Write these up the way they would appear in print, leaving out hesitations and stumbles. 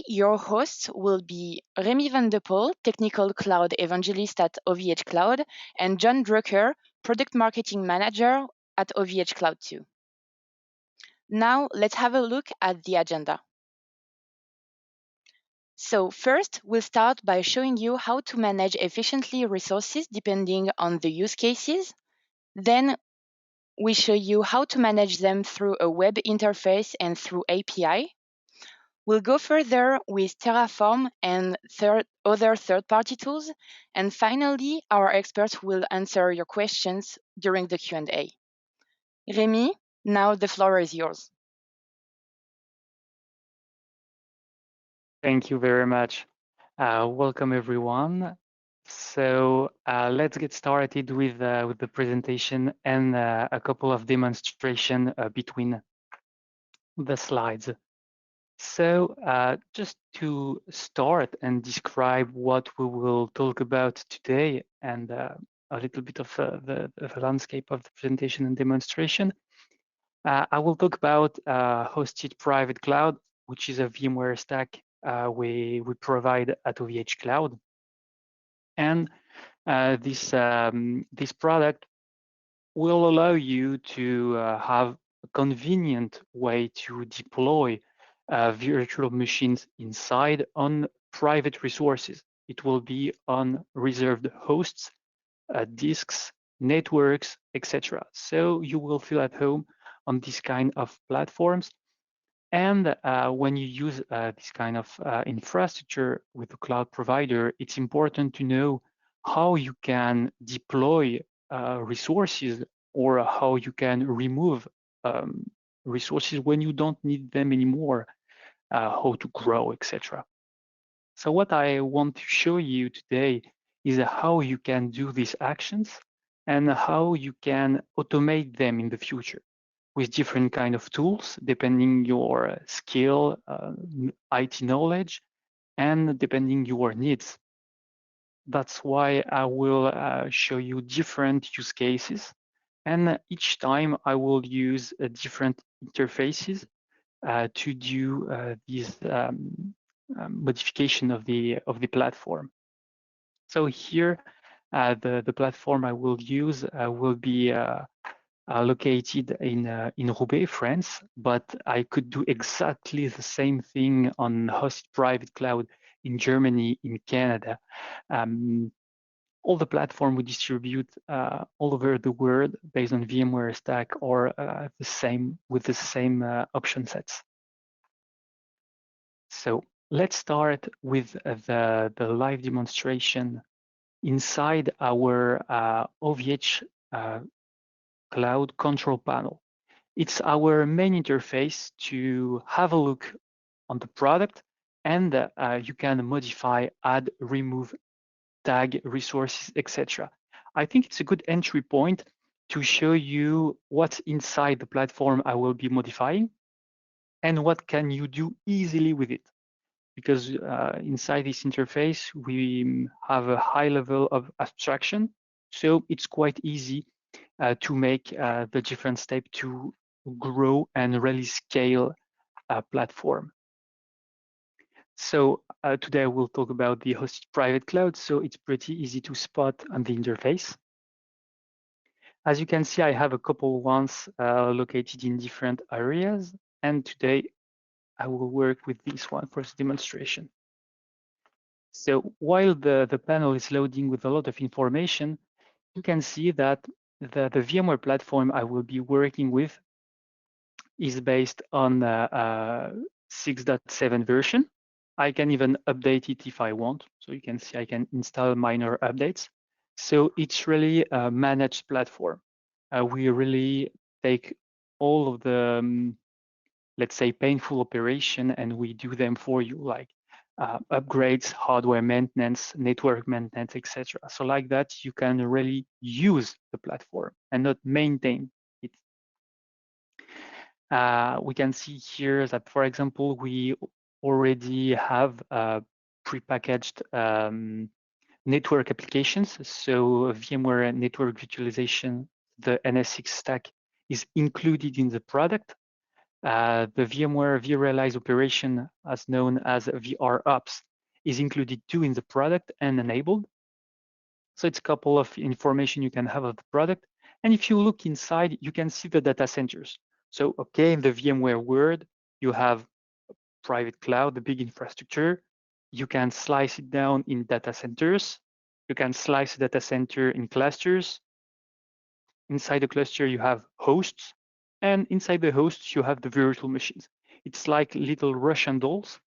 Your hosts will be Rémy Vandepoel, Technical Cloud Evangelist at OVH Cloud, and John Druker, Product Marketing Manager at OVH Cloud too. Now, let's have a look at the agenda. So first, we'll start by showing you how to manage efficiently resources depending on the use cases. Then we show you how to manage them through a web interface and through API. We'll go further with Terraform and other third-party tools. And finally, our experts will answer your questions during the Q&A. Rémy, now the floor is yours. Thank you very much. Welcome, everyone. So let's get started with the presentation and a couple of demonstration between the slides. So just to start and describe what we will talk about today and a little bit of the landscape of the presentation and demonstration, I will talk about hosted private cloud, which is a VMware stack we provide at OVH Cloud. And this product will allow you to have a convenient way to deploy virtual machines inside on private resources. It will be on reserved hosts, disks, networks, etc. So you will feel at home on this kind of platforms. And when you use this kind of infrastructure with a cloud provider, it's important to know how you can deploy resources or how you can remove resources when you don't need them anymore, how to grow, etc. So what I want to show you today is how you can do these actions and how you can automate them in the future with different kind of tools, depending your skill, IT knowledge, and depending your needs. That's why I will show you different use cases. And each time I will use different interfaces to do this modification of the platform. So here, the platform I will use will be located in Roubaix, France, but I could do exactly the same thing on hosted private cloud in Germany, in Canada. All the platform we distribute all over the world based on VMware stack or the same with the same option sets. So let's start with the live demonstration inside our OVH Cloud control panel. It's our main interface to have a look on the product, and you can modify, add, remove, tag resources, etc. I think it's a good entry point to show you what's inside the platform I will be modifying and what can you do easily with it. Because inside this interface, we have a high level of abstraction, so it's quite easy to make the different steps to grow and really scale a platform. So today we'll talk about the hosted private cloud, so it's pretty easy to spot on the interface. As you can see, I have a couple ones located in different areas, and today I will work with this one for the demonstration. So while the panel is loading with a lot of information, you can see that the VMware platform I will be working with is based on 6.7 version. I can even update it if I want. So you can see I can install minor updates. So it's really a managed platform. We really take all of the, let's say, painful operation and we do them for you, like upgrades, hardware maintenance, network maintenance, etc. So like that, you can really use the platform and not maintain it. We can see here that, for example, we already have prepackaged network applications. So VMware network virtualization, the NSX stack is included in the product. The VMware vRealize operation, as known as VROps, is included too in the product and enabled. So it's a couple of information you can have of the product. And if you look inside, you can see the data centers. So, okay, in the VMware world, you have private cloud, the big infrastructure. You can slice it down in data centers. You can slice data center in clusters. Inside the cluster, you have hosts. And inside the hosts, you have the virtual machines. It's like little Russian dolls,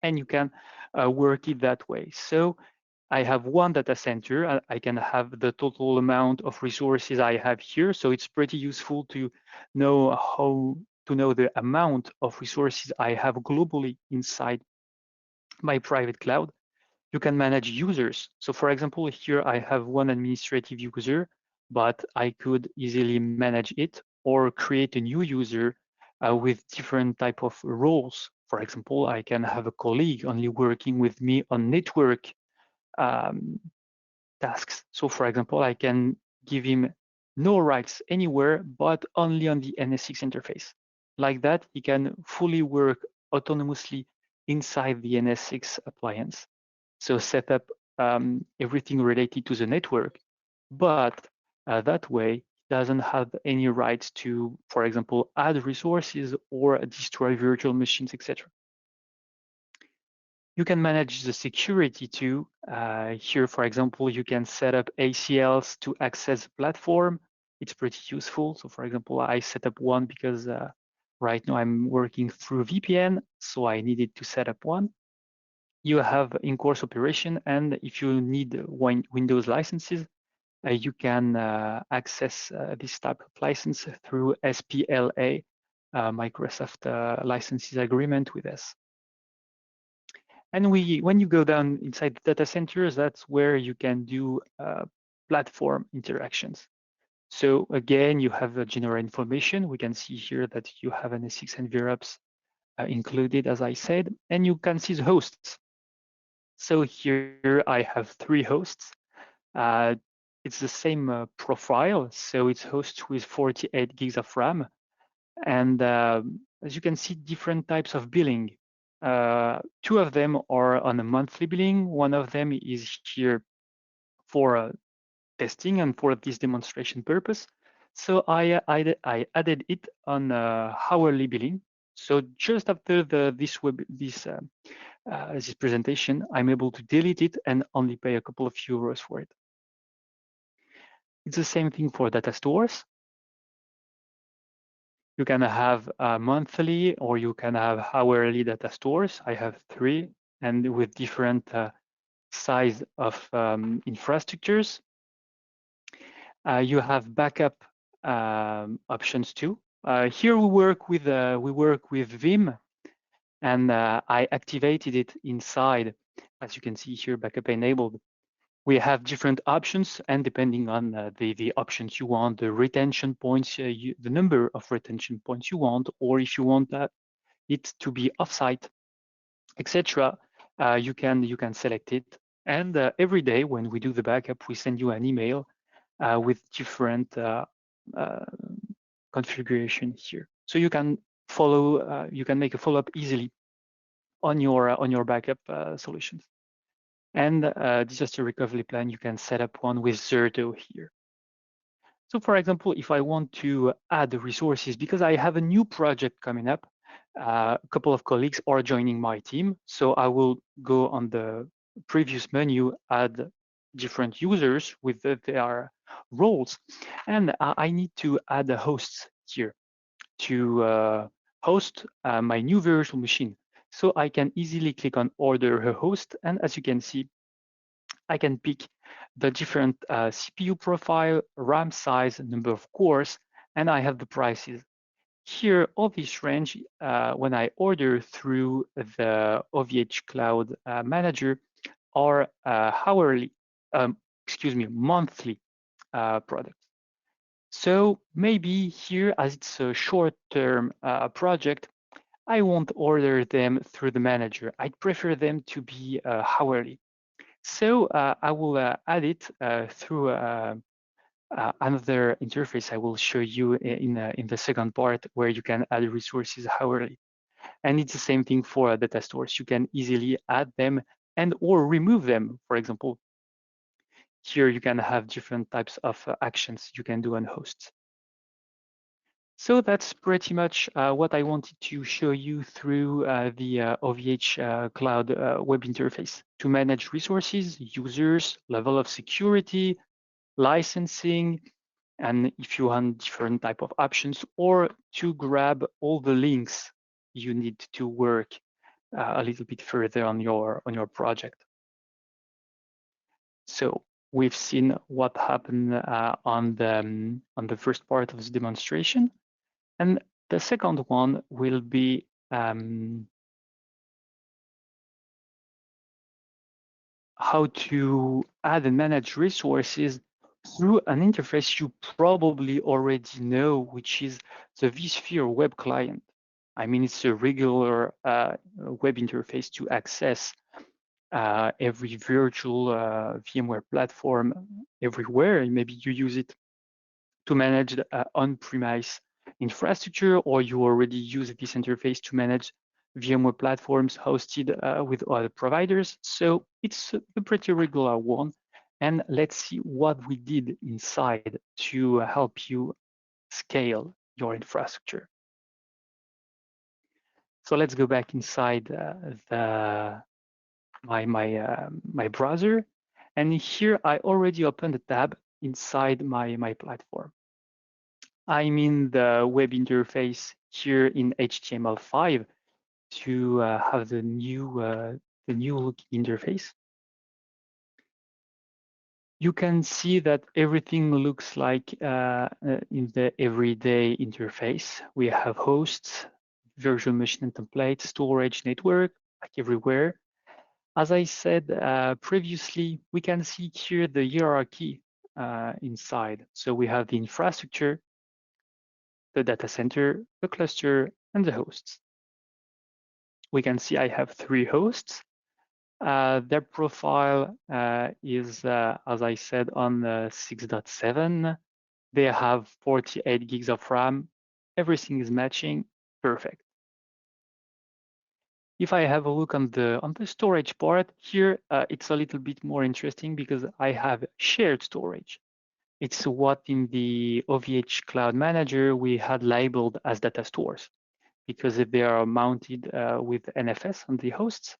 and you can work it that way. So I have one data center. I can have the total amount of resources I have here. So it's pretty useful to know the amount of resources I have globally inside my private cloud. You can manage users. So for example, here I have one administrative user, but I could easily manage it or create a new user with different type of roles. For example, I can have a colleague only working with me on network um, tasks. So for example, I can give him no rights anywhere, but only on the NS6 interface. Like that, he can fully work autonomously inside the NS6 appliance. So set up everything related to the network, but that way, he doesn't have any rights to, for example, add resources or destroy virtual machines, etc. You can manage the security too. Here, for example, you can set up ACLs to access the platform. It's pretty useful. So for example, I set up one because right now I'm working through VPN, so I needed to set up one. You have in-course operation, and if you need Windows licenses, you can access this type of license through SPLA, Microsoft licenses agreement with us. And when you go down inside the data centers, that's where you can do platform interactions. So again, you have the general information. We can see here that you have an NS6 and VROps included, as I said, and you can see the hosts. So here I have 3 hosts. It's the same profile, so it's hosts with 48 gigs of RAM. And as you can see, different types of billing. 2 of them are on a monthly billing. One of them is here for testing and for this demonstration purpose. So I added it on hourly billing. So just after this presentation, I'm able to delete it and only pay a couple of euros for it. It's the same thing for data stores. You can have monthly or you can have hourly data stores. I have 3 and with different size of infrastructures. You have backup options too. Here we work with Vim, and I activated it inside. As you can see here, backup enabled. We have different options, and depending on the options you want, the retention points, the number of retention points you want, or if you want it to be offsite, etc., you can select it. And every day when we do the backup, we send you an email with different configuration here, so you can follow. You can make a follow-up easily on your backup solutions. And disaster recovery plan, you can set up one with Zerto here. So for example, if I want to add resources, because I have a new project coming up, a couple of colleagues are joining my team. So I will go on the previous menu, add different users with their roles. And I need to add a host here to host my new virtual machine. So I can easily click on order a host. And as you can see, I can pick the different CPU profile, RAM size, number of cores, and I have the prices. Here, all this range, when I order through the OVH Cloud Manager, are monthly products. So maybe here, as it's a short-term project, I won't order them through the manager. I'd prefer them to be hourly. So I will add it through another interface I will show you in the second part, where you can add resources hourly. And it's the same thing for data stores. You can easily add them and or remove them. For example, here you can have different types of actions you can do on hosts. So that's pretty much what I wanted to show you through the OVH Cloud web interface to manage resources, users, level of security, licensing, and if you want different type of options, or to grab all the links you need to work a little bit further on your project. So we've seen what happened on the first part of this demonstration. And the second one will be how to add and manage resources through an interface you probably already know, which is the vSphere web client. I mean, it's a regular web interface to access every virtual VMware platform everywhere. Maybe you use it to manage the on-premise infrastructure, or you already use this interface to manage VMware platforms hosted with other providers. So it's a pretty regular one. And let's see what we did inside to help you scale your infrastructure. So let's go back inside my browser. And here I already opened a tab inside my platform. I'm in the web interface here in HTML5 to have the new look interface. You can see that everything looks like in the everyday interface. We have hosts, virtual machine and template, storage, network, like everywhere. As I said previously, we can see here the hierarchy inside. So we have the infrastructure, the data center, the cluster, and the hosts. We can see I have 3 hosts. Their profile is, as I said, on 6.7. They have 48 gigs of RAM. Everything is matching, perfect. If I have a look on the storage part here, it's a little bit more interesting because I have shared storage. It's what in the OVH Cloud Manager we had labeled as data stores, because if they are mounted with NFS on the hosts.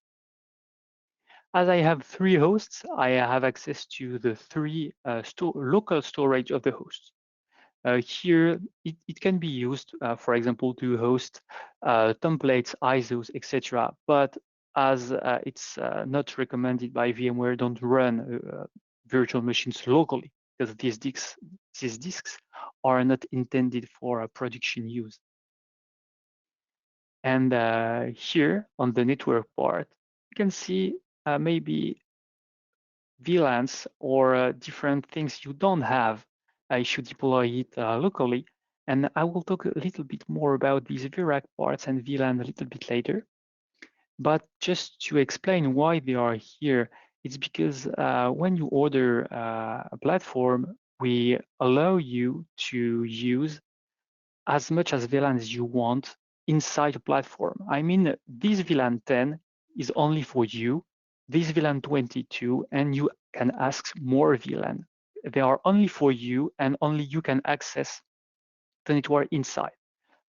As I have 3 hosts, I have access to the 3 local storage of the hosts. Here, it can be used, for example, to host templates, ISOs, etc. But as it's not recommended by VMware, don't run virtual machines locally, because these disks are not intended for production use. And here on the network part, you can see maybe VLANs or different things you don't have. I should deploy it locally. And I will talk a little bit more about these vRack parts and VLAN a little bit later. But just to explain why they are here, it's because when you order a platform, we allow you to use as much as VLAN as you want inside a platform. I mean, this VLAN 10 is only for you, this VLAN 22, and you can ask more VLAN. They are only for you, and only you can access the network inside.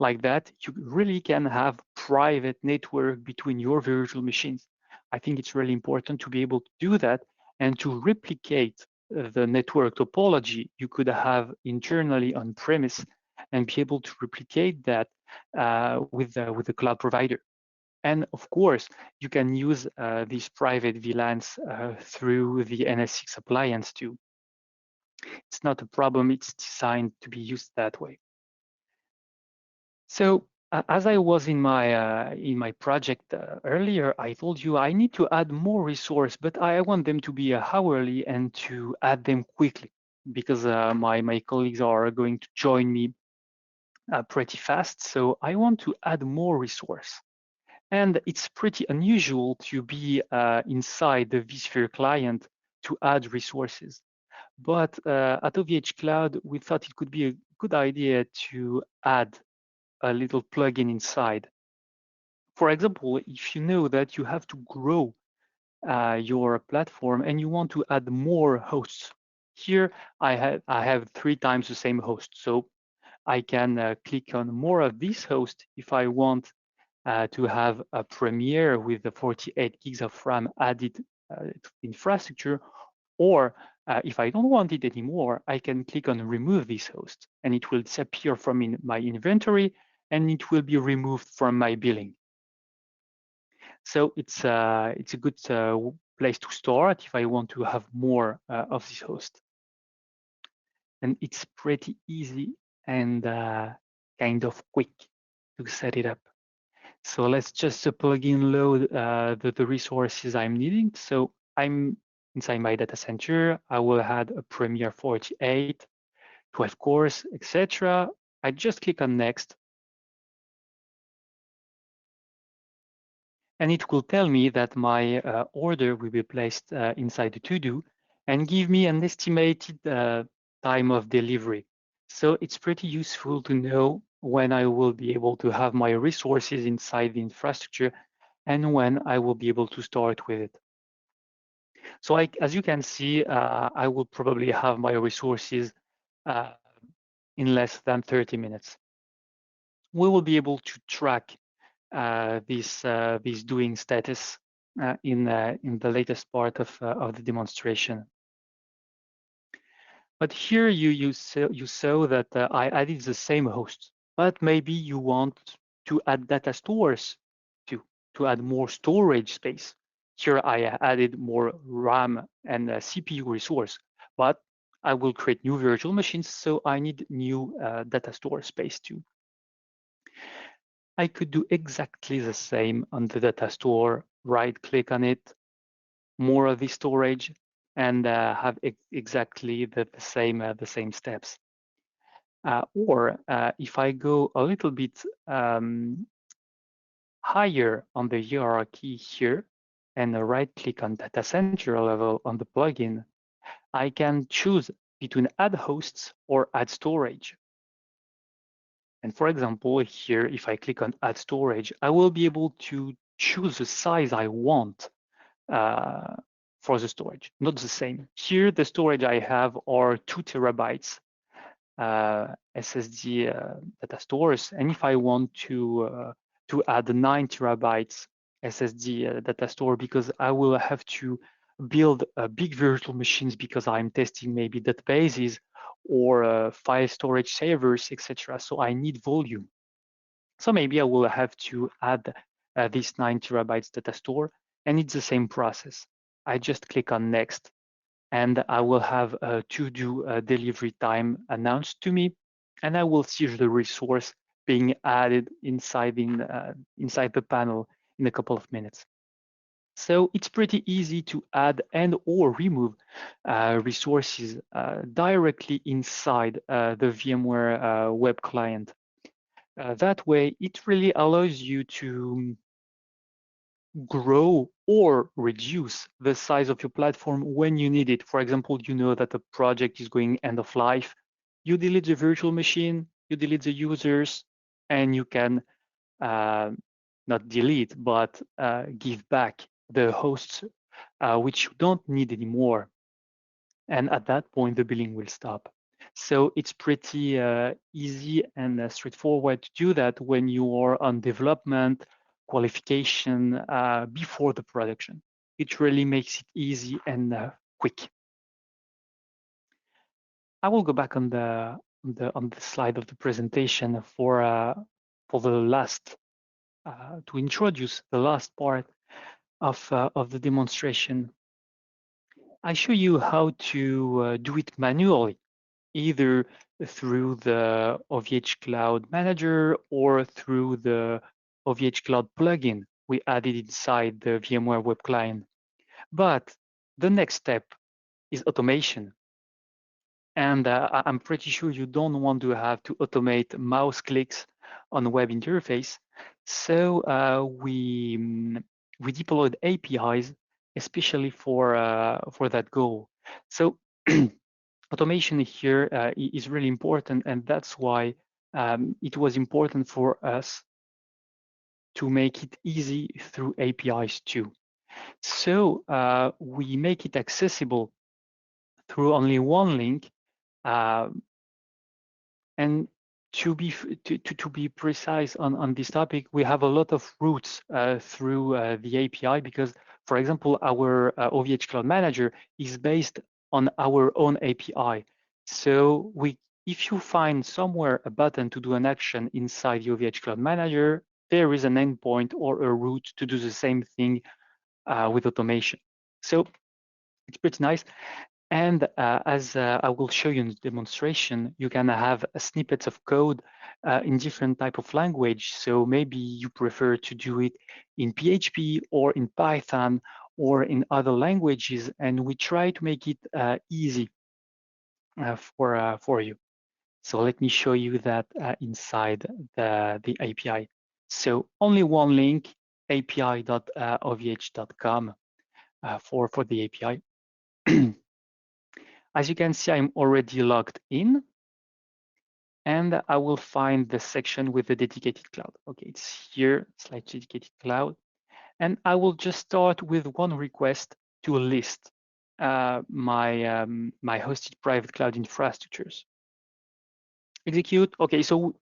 Like that, you really can have private network between your virtual machines. I think it's really important to be able to do that and to replicate the network topology you could have internally on premise and be able to replicate that with the cloud provider. And of course, you can use these private VLANs through the NS6 appliance too. It's not a problem, it's designed to be used that way. So as I was in my project earlier, I told you I need to add more resource, but I want them to be hourly and to add them quickly, because my colleagues are going to join me pretty fast. So I want to add more resource. And it's pretty unusual to be inside the vSphere client to add resources. But at OVH Cloud, we thought it could be a good idea to add a little plugin inside. For example, if you know that you have to grow your platform and you want to add more hosts, here I have 3 times the same host, so I can click on more of this host if I want to have a Premiere with the 48 gigs of RAM added to infrastructure, or if I don't want it anymore, I can click on remove this host and it will disappear from my inventory and it will be removed from my billing. So it's a good place to start if I want to have more of this host. And it's pretty easy and kind of quick to set it up. So let's just plug in load the resources I'm needing. So I'm inside my data center. I will add a Premiere 48, 12 cores, etc. I just click on next. And it will tell me that my order will be placed inside the to-do and give me an estimated time of delivery. So it's pretty useful to know when I will be able to have my resources inside the infrastructure and when I will be able to start with it. So as you can see, I will probably have my resources in less than 30 minutes. We will be able to track this doing status in the latest part of the demonstration. But here you saw that I added the same host, but maybe you want to add data stores to add more storage space. Here I added more RAM and CPU resource, but I will create new virtual machines, so I need new data store space too. I could do exactly the same on the data store, right click on it, more of the storage, and have exactly the same steps. Or if I go a little bit higher on the hierarchy here and right click on data center level on the plugin, I can choose between add hosts or add storage. And for example, here, if I click on add storage, I will be able to choose the size I want for the storage, not the same. Here, the storage I have are 2 terabytes SSD data stores. And if I want to add 9 terabytes SSD data store, because I will have to build big virtual machines because I'm testing maybe databases or file storage servers, etc. So I need volume. So maybe I will have to add this 9 terabytes data store, and it's the same process. I just click on next, and I will have a to-do delivery time announced to me, and I will see the resource being added inside the panel in a couple of minutes. So it's pretty easy to add and or remove resources directly inside the VMware web client. That way, it really allows you to grow or reduce the size of your platform when you need it. For example, you know that a project is going end of life. You delete the virtual machine, you delete the users, and you can not delete, but give back the hosts which you don't need anymore. And at that point, the billing will stop. So it's pretty easy and straightforward to do that when you are on development, qualification before the production. It really makes it easy and quick. I will go back on the slide of the presentation for the last to introduce the last part of the demonstration. I show you how to do it manually, either through the OVH Cloud Manager or through the OVH Cloud plugin we added inside the VMware Web Client. But the next step is automation. And I'm pretty sure you don't want to have to automate mouse clicks on the web interface. So we deployed APIs especially for that goal. So automation here is really important, and that's why it was important for us to make it easy through APIs too. So we make it accessible through only one link. And to be precise on this topic, we have a lot of routes through the API because, for example, our OVH Cloud Manager is based on our own API. So if you find somewhere a button to do an action inside the OVH Cloud Manager, there is an endpoint or a route to do the same thing with automation. So it's pretty nice. And as I will show you in the demonstration, you can have snippets of code in different type of language. So maybe you prefer to do it in PHP or in Python or in other languages, and we try to make it easy for you. So let me show you that inside the API. So only one link, api.ovh.com for the API. As you can see, I'm already logged in, and I will find the section with the dedicated cloud. Okay, it's here, /dedicated cloud. And I will just start with one request to list my hosted private cloud infrastructures. Execute. Okay, so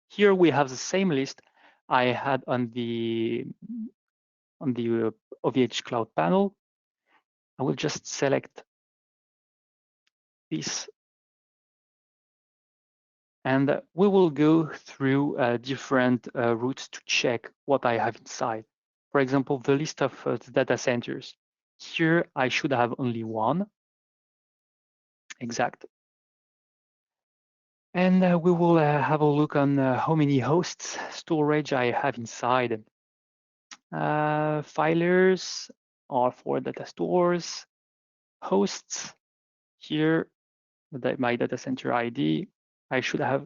here we have the same list I had on the OVH Cloud panel. I will just select this, and we will go through different routes to check what I have inside. For example, the list of the data centers. Here, I should have only one. Exact. And we will have a look on how many hosts storage I have inside. Filers are for data stores. Hosts, here, my data center ID. I should have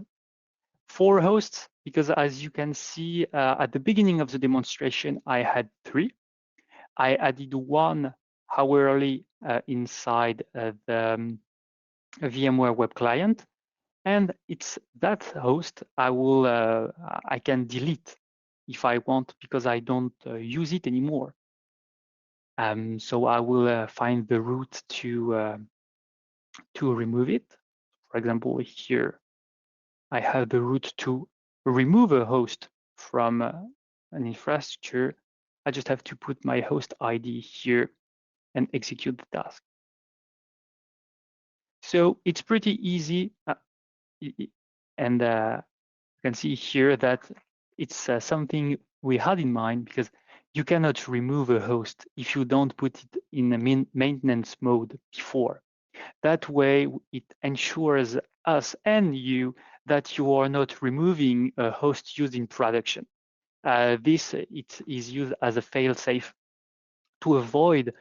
4 hosts because, as you can see at the beginning of the demonstration, I had 3. I added 1 hourly inside the VMware web client, and it's that host I can delete if I want because I don't use it anymore. So I will find the route to remove it. For example, here I have the route to remove a host from an infrastructure. I just have to put my host ID here and execute the task. So it's pretty easy, and you can see here that it's something we had in mind because you cannot remove a host if you don't put it in a maintenance mode before. That way, it ensures us and you that you are not removing a host used in production. It is used as a fail-safe to avoid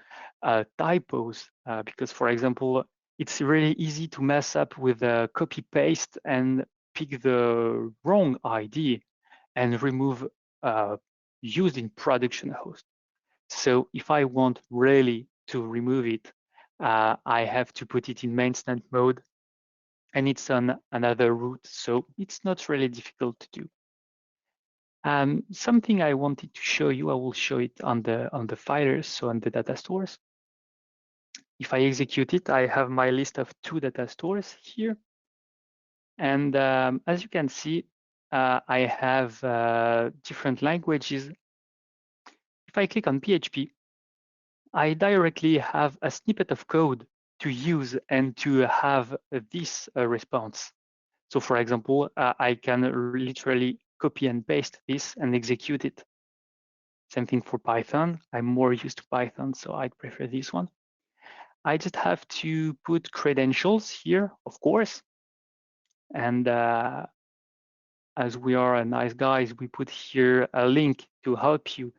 typos because, for example, it's really easy to mess up with a copy-paste and pick the wrong ID and remove used in production host. So if I want really to remove it, I have to put it in maintenance mode, and it's on another route, so it's not really difficult to do. Something I wanted to show you, I will show it on the filers, so on the data stores. If I execute it, I have my list of 2 data stores here. And as you can see, I have different languages. If I click on PHP, I directly have a snippet of code to use and to have this response. So for example, I can literally copy and paste this and execute it. Same thing for Python. I'm more used to Python, so I'd prefer this one. I just have to put credentials here, of course. And as we are nice guys, we put here a link to help you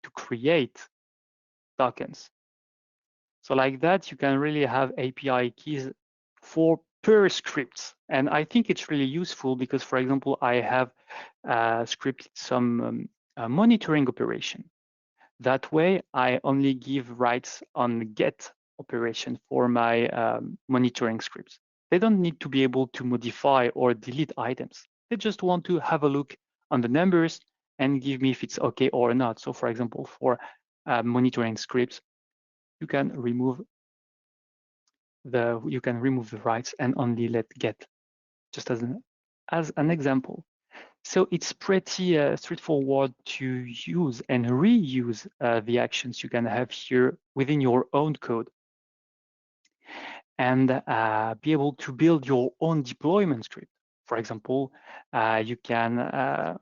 to create tokens. So like that, you can really have API keys for per scripts. And I think it's really useful because, for example, I have scripted some monitoring operation. That way, I only give rights on get operation for my monitoring scripts. They don't need to be able to modify or delete items. They just want to have a look on the numbers and give me if it's okay or not. So for example, for monitoring scripts, you can remove the rights and only let get, just as an example. So it's pretty straightforward to use and reuse the actions you can have here within your own code, and be able to build your own deployment script. For example, you can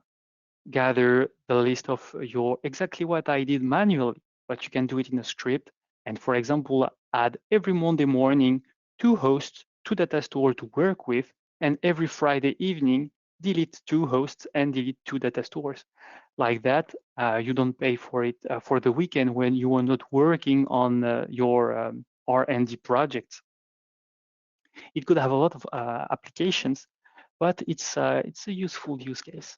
gather the list of exactly what I did manually, but you can do it in a script. And for example, add every Monday morning 2 hosts, 2 data stores to work with, and every Friday evening, delete 2 hosts and delete 2 data stores. Like that, you don't pay for it for the weekend when you are not working on your R&D projects. It could have a lot of applications, but it's a useful use case.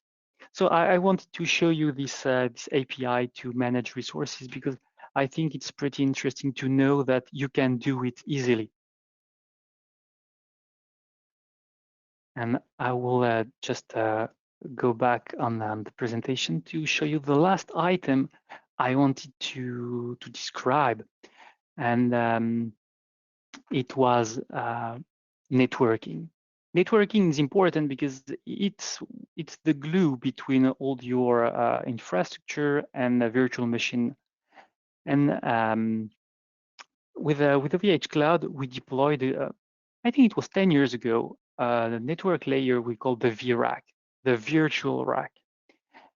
So I wanted to show you this API to manage resources because I think it's pretty interesting to know that you can do it easily. And I will just go back on the presentation to show you the last item I wanted to describe. And it was networking. Networking is important because it's the glue between all your infrastructure and the virtual machine. And with OVH Cloud, we deployed, I think it was 10 years ago, the network layer we call the vRack, the virtual rack.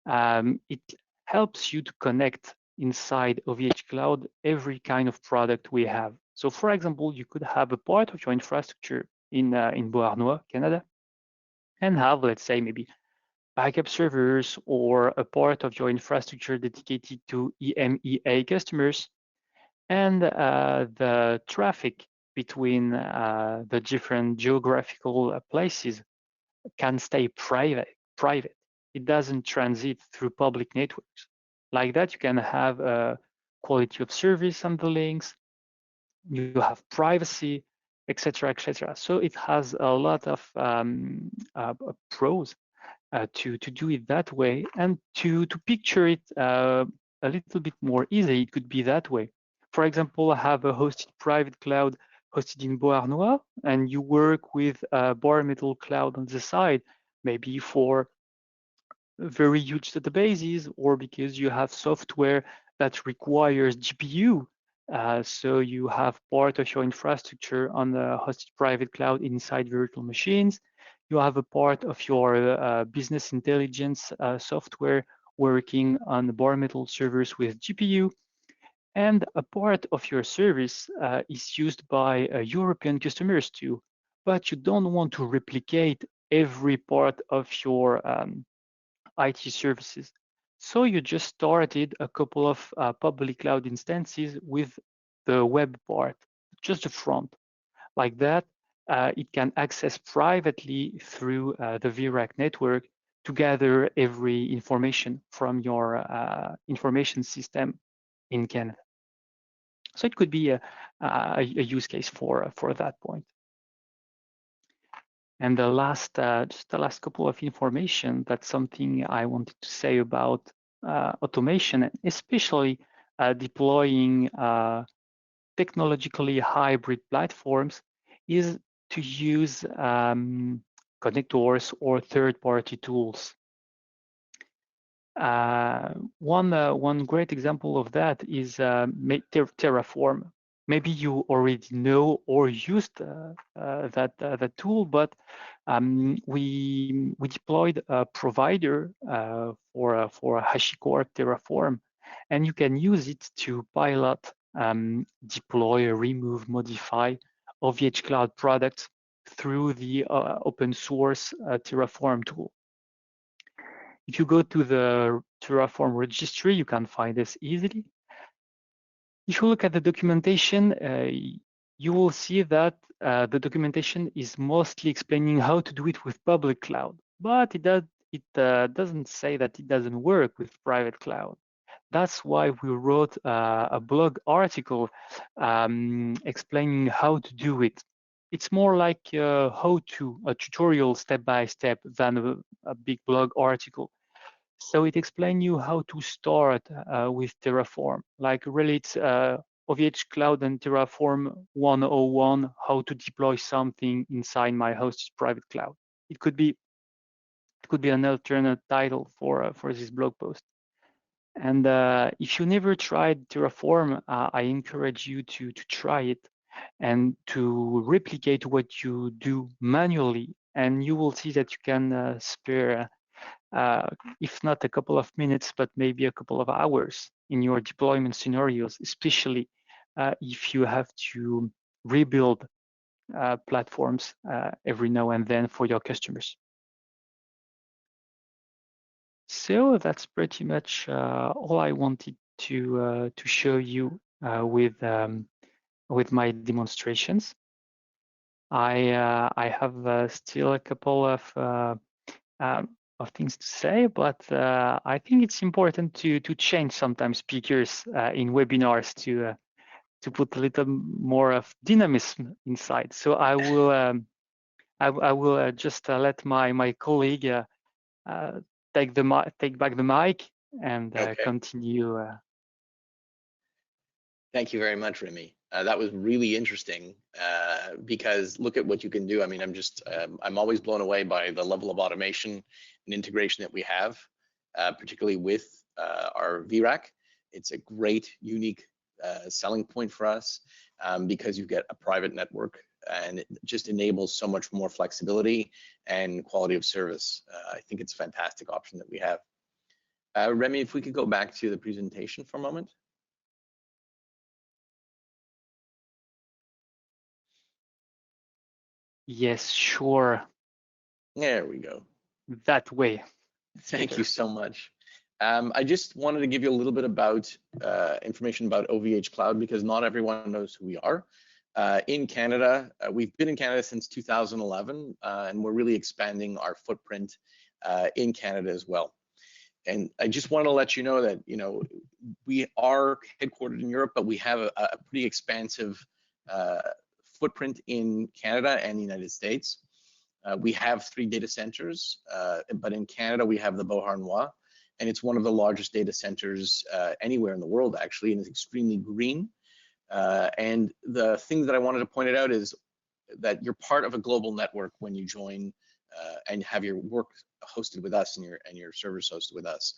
It helps you to connect inside OVH Cloud every kind of product we have. So for example, you could have a part of your infrastructure in Beauharnois, Canada, and have, let's say, maybe backup servers or a part of your infrastructure dedicated to EMEA customers, and the traffic between the different geographical places can stay private. It doesn't transit through public networks. Like that, you can have a quality of service on the links, you have privacy, etc., etc. So it has a lot of pros to do it that way, and to picture it a little bit more easy, it could be that way. For example, I have a hosted private cloud hosted in Beauharnois, and you work with bare metal cloud on the side, maybe for very huge databases or because you have software that requires GPU. So you have part of your infrastructure on the hosted private cloud inside virtual machines. You have a part of your business intelligence software working on the bare metal servers with GPU. And a part of your service is used by European customers too, but you don't want to replicate every part of your IT services. So you just started a couple of public cloud instances with the web part, just the front. Like that, it can access privately through the vRack network to gather every information from your information system in Canada. So it could be a use case for that point. And just the last couple of information, that's something I wanted to say about automation, especially deploying technologically hybrid platforms, is to use connectors or third-party tools. One great example of that is Terraform. Maybe you already know or used that tool, but we deployed a provider for HashiCorp Terraform, and you can use it to pilot, deploy, remove, modify OVH Cloud products through the open source Terraform tool. If you go to the Terraform registry, you can find this easily. If you look at the documentation, you will see that the documentation is mostly explaining how to do it with public cloud, but it doesn't say that it doesn't work with private cloud. That's why we wrote a blog article explaining how to do it. it's more like how-to, a tutorial step-by-step than a big blog article. So it explains you how to start with Terraform. Like really, it's OVH Cloud and Terraform 101, how to deploy something inside my hosted private cloud. It could be an alternate title for this blog post. And if you never tried Terraform, I encourage you to try it and to replicate what you do manually, and you will see that you can spare, if not a couple of minutes, but maybe a couple of hours in your deployment scenarios, especially if you have to rebuild platforms every now and then for your customers. So that's pretty much all I wanted to show you with my demonstrations. I have still a couple of things to say, but I think it's important to change sometimes speakers in webinars to put a little more of dynamism inside. So I will just let my colleague take back the mic and Okay. continue. Thank you very much, Rémy. That was really interesting because look at what you can do. I mean, I'm always blown away by the level of automation and integration that we have, particularly with our vRack. It's a great, unique selling point for us because you get a private network and it just enables so much more flexibility and quality of service. I think it's a fantastic option that we have. Rémy, if we could go back to the presentation for a moment. Yes, sure. There we go. That way. Thank you so much. I just wanted to give you a little bit about information about OVH Cloud because not everyone knows who we are. In Canada, we've been in Canada since 2011, and we're really expanding our footprint in Canada as well. And I just want to let you know that, we are headquartered in Europe, but we have a pretty expansive footprint in Canada and the United States. We have 3 data centers, but in Canada, we have the Beauharnois, and it's one of the largest data centers anywhere in the world, actually, and it's extremely green. And the thing that I wanted to point it out is that you're part of a global network when you join and have your work hosted with us and your servers hosted with us.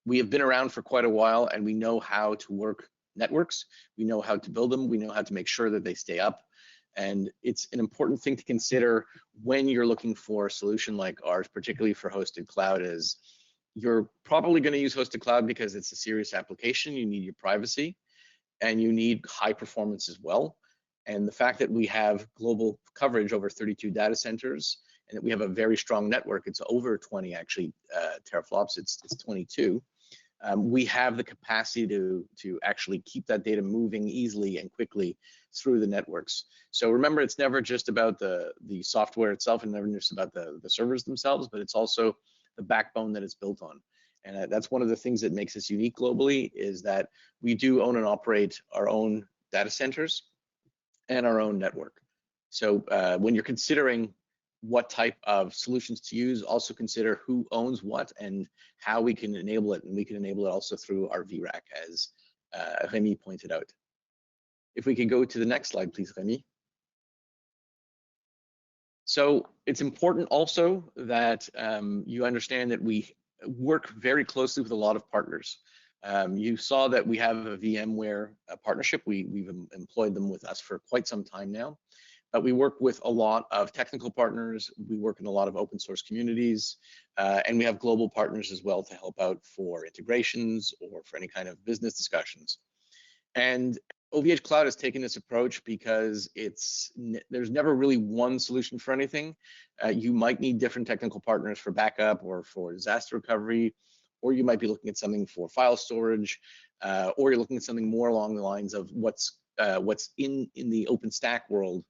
We have been around for quite a while, and we know how to work networks. We know how to build them. We know how to make sure that they stay up. And it's an important thing to consider when you're looking for a solution like ours, particularly for hosted cloud, is you're probably going to use hosted cloud because it's a serious application. You need your privacy and you need high performance as well. And the fact that we have global coverage over 32 data centers and that we have a very strong network, it's over 20 actually teraflops, it's 22. We have the capacity to actually keep that data moving easily and quickly through the networks. So remember, it's never just about the software itself and never just about the servers themselves, but it's also the backbone that it's built on. And that's one of the things that makes us unique globally, is that we do own and operate our own data centers and our own network. So when you're considering what type of solutions to use, also consider who owns what and how we can enable it. And we can enable it also through our vRack, as Rémy pointed out. If we can go to the next slide, please, Rémy. So it's important also that you understand that we work very closely with a lot of partners. You saw that we have a VMware partnership. We've employed them with us for quite some time now. But we work with a lot of technical partners. We work in a lot of open source communities, and we have global partners as well to help out for integrations or for any kind of business discussions. And OVH Cloud has taken this approach because there's never really one solution for anything. You might need different technical partners for backup or for disaster recovery, or you might be looking at something for file storage, or you're looking at something more along the lines of what's in the OpenStack world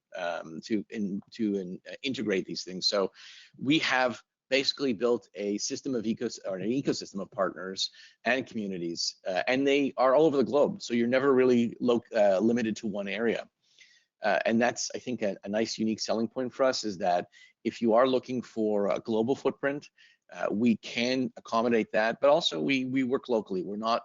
to integrate these things. So we have basically built a system of an ecosystem of partners and communities, and they are all over the globe. So you're never really limited to one area. And that's, I think, a nice unique selling point for us, is that if you are looking for a global footprint, we can accommodate that, but also we work locally. We're not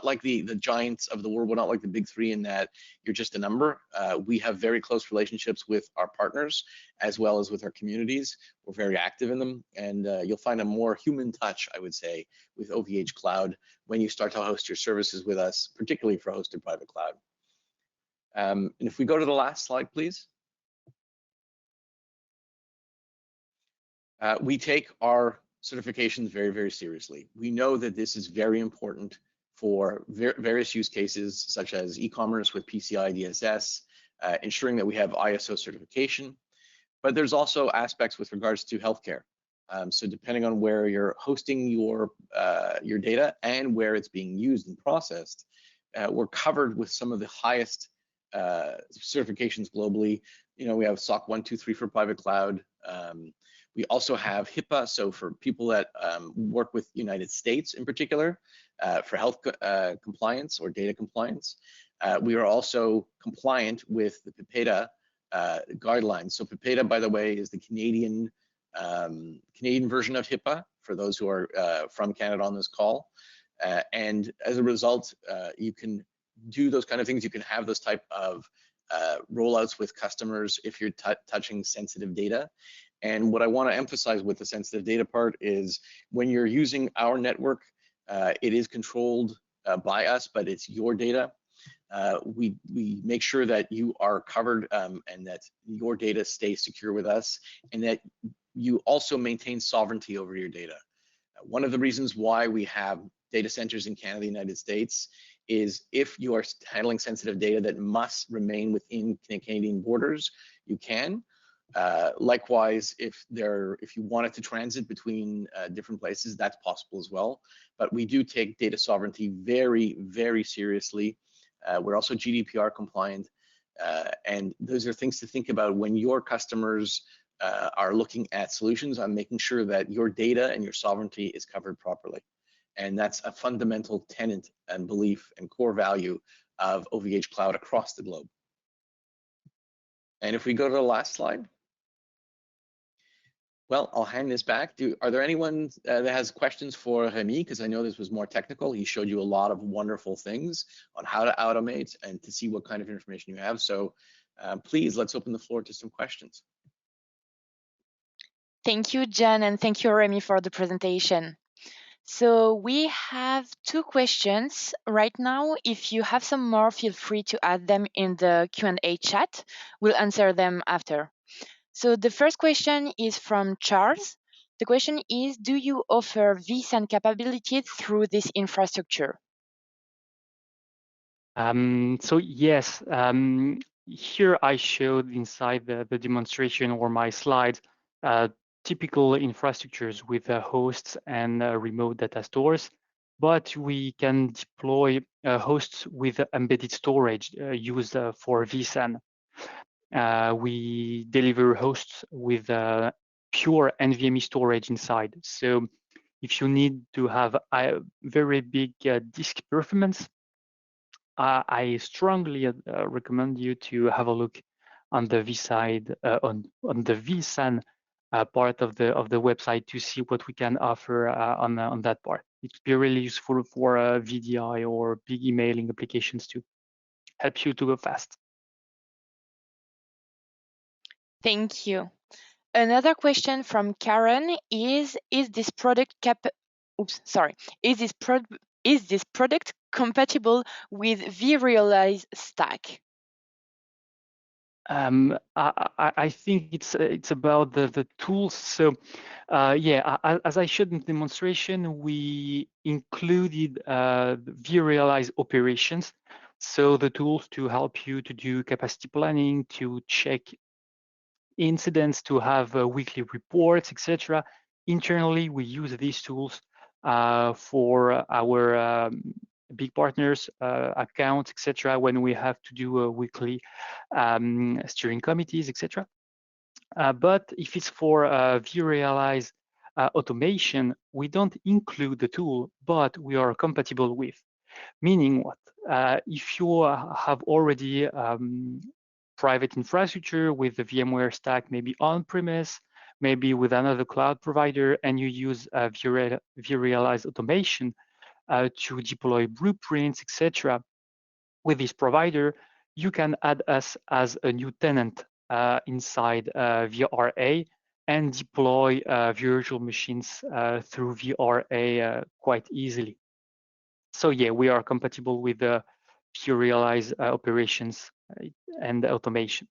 like the giants of the world. We're not like the big three in that you're just a number. We have very close relationships with our partners as well as with our communities. We're very active in them, and you'll find a more human touch, I would say, with OVH Cloud when you start to host your services with us, particularly for hosted private cloud. And if we go to the last slide, please. We take our certifications very, very seriously. We know that this is very important for various use cases, such as e-commerce with PCI DSS, ensuring that we have ISO certification. But there's also aspects with regards to healthcare. So depending on where you're hosting your data and where it's being used and processed, we're covered with some of the highest certifications globally. You know, we have SOC 1, 2, 3 for private cloud. We also have HIPAA, so for people that work with the United States in particular, for health compliance or data compliance. We are also compliant with the PIPEDA guidelines. So PIPEDA, by the way, is the Canadian version of HIPAA for those who are from Canada on this call. And as a result, you can do those kind of things. You can have those type of rollouts with customers if you're touching sensitive data. And what I want to emphasize with the sensitive data part is when you're using our network, it is controlled by us, but it's your data. We make sure that you are covered and that your data stays secure with us, and that you also maintain sovereignty over your data. One of the reasons why we have data centers in Canada, the United States, is if you are handling sensitive data that must remain within Canadian borders, you can. Likewise, if you wanted to transit between different places, that's possible as well. But we do take data sovereignty very, very seriously. We're also GDPR compliant, and those are things to think about when your customers are looking at solutions on making sure that your data and your sovereignty is covered properly. And that's a fundamental tenet and belief and core value of OVH Cloud across the globe. And if we go to the last slide. Well, I'll hand this back. Are there anyone that has questions for Rémy? Because I know this was more technical. He showed you a lot of wonderful things on how to automate and to see what kind of information you have. So please, let's open the floor to some questions. Thank you, Jan, and thank you, Rémy, for the presentation. So we have 2 questions right now. If you have some more, feel free to add them in the Q&A chat. We'll answer them after. So the first question is from Charles. The question is, do you offer vSAN capabilities through this infrastructure? So yes, here I showed inside the demonstration or my slides, typical infrastructures with hosts and remote data stores, but we can deploy hosts with embedded storage used for vSAN. We deliver hosts with pure NVMe storage inside. So if you need to have a very big disk performance, I strongly recommend you to have a look on the vSide on the vSAN part of the website to see what we can offer on that part. It would be really useful for VDI or big emailing applications to help you to go fast. Thank you. Another question from Karen is this product compatible with vRealize stack? I think it's about the tools. So yeah, as I showed in the demonstration, we included vRealize operations. So the tools to help you to do capacity planning, to check incidents, to have weekly reports, etc. Internally, we use these tools for our big partners, accounts, etc. when we have to do a weekly steering committees, etc. But if it's for vRealize automation, we don't include the tool, but we are compatible with. Meaning what? If you have already private infrastructure with the VMware stack, maybe on-premise, maybe with another cloud provider, and you use vRealize automation to deploy blueprints, etc. With this provider, you can add us as a new tenant inside VRA and deploy virtual machines through VRA quite easily. So yeah, we are compatible with the vRealize operations and automation.